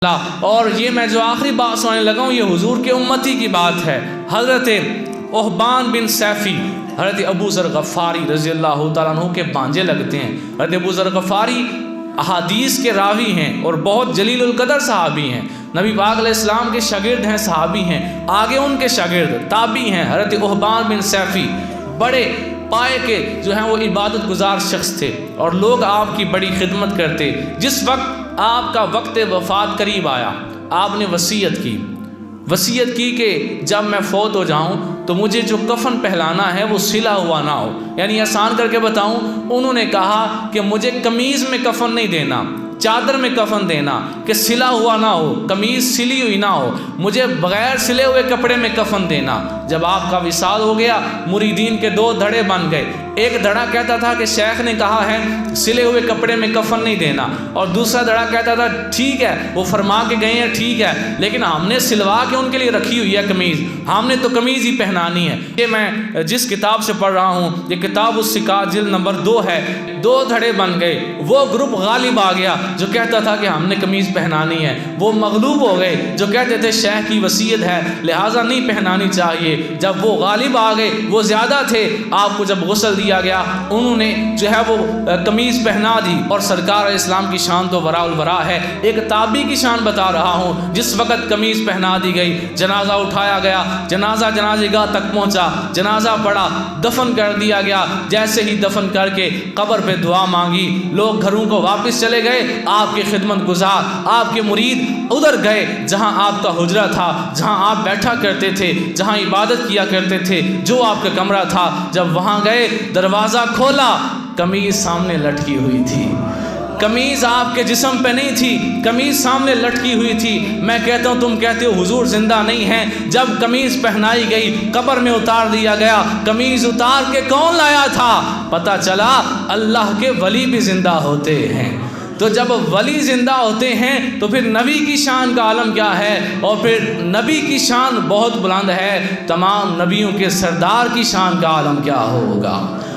اور یہ میں جو آخری بات سنانے لگا ہوں یہ حضور کے امتی کی بات ہے۔ حضرت احبان بن سیفی حضرت ابو ذر غفاری رضی اللہ تعالیٰ عنہ کے بانجے لگتے ہیں۔ حضرت ابو ذر غفاری احادیث کے راوی ہیں اور بہت جلیل القدر صحابی ہیں، نبی پاک علیہ السلام کے شاگرد ہیں، صحابی ہیں، آگے ان کے شاگرد تابعی ہیں۔ حضرت احبان بن سیفی بڑے پائے کے جو ہیں وہ عبادت گزار شخص تھے اور لوگ آپ کی بڑی خدمت کرتے۔ جس وقت آپ کا وقت وفات قریب آیا، آپ نے وصیت کی کہ جب میں فوت ہو جاؤں تو مجھے جو کفن پہلانا ہے وہ سلا ہوا نہ ہو۔ یعنی آسان کر کے بتاؤں، انہوں نے کہا کہ مجھے قمیض میں کفن نہیں دینا، چادر میں کفن دینا کہ سلا ہوا نہ ہو، قمیض سلی ہوئی نہ ہو، مجھے بغیر سلے ہوئے کپڑے میں کفن دینا۔ جب آپ کا وصال ہو گیا، مریدین کے دو دھڑے بن گئے۔ ایک دھڑا کہتا تھا کہ شیخ نے کہا ہے سلے ہوئے کپڑے میں کفن نہیں دینا، اور دوسرا دھڑا کہتا تھا ٹھیک ہے وہ فرما کے گئے ہیں ٹھیک ہے، لیکن ہم نے سلوا کے ان کے لیے رکھی ہوئی ہے قمیض، ہم نے تو قمیض ہی پہنانی ہے۔ یہ میں جس کتاب سے پڑھ رہا ہوں یہ کتاب السکات جلد نمبر 2 ہے۔ دو دھڑے بن گئے، وہ گروپ غالب آ گیا جو کہتا تھا کہ ہم نے قمیض پہنانی ہے، وہ مغلوب ہو گئے جو کہتے تھے شیخ کی وصیت ہے لہٰذا نہیں پہنانی چاہیے۔ جب وہ غالب آ گئے، وہ زیادہ تھے، آپ کو جب غسل دیا گیا انہوں نے جو ہے وہ قمیض پہنا دی، اور سرکار اسلام کی شان تو وراء الورا ہے۔ ایک تابعی کی شان بتا رہا ہوں، جس وقت قمیض پہنا دی گئی، جنازہ اٹھایا گیا، جنازہ جنازہ گاہ تک پہنچا، جنازہ پڑا، دفن کر دیا گیا۔ جیسے ہی دفن کر کے قبر پہ دعا مانگی، لوگ گھروں کو واپس چلے گئے، آپ کے خدمت گزار، آپ کے مرید ادھر گئے جہاں آپ کا حجرہ تھا، جہاں آپ بیٹھا کرتے تھے، جہاں عبادت کیا کرتے تھے، جو آپ کا کمرہ تھا۔ جب وہاں گئے، دروازہ کھولا، قمیض سامنے لٹکی ہوئی تھی، قمیض آپ کے جسم پہ نہیں تھی، قمیض سامنے لٹکی ہوئی تھی۔ میں کہتا ہوں تم کہتے ہو حضور زندہ نہیں ہیں، جب قمیض پہنائی گئی، قبر میں اتار دیا گیا، قمیض اتار کے کون لایا تھا؟ پتہ چلا اللہ کے ولی بھی زندہ ہوتے ہیں۔ تو جب ولی زندہ ہوتے ہیں تو پھر نبی کی شان کا عالم کیا ہے، اور پھر نبی کی شان بہت بلند ہے، تمام نبیوں کے سردار کی شان کا عالم کیا ہوگا۔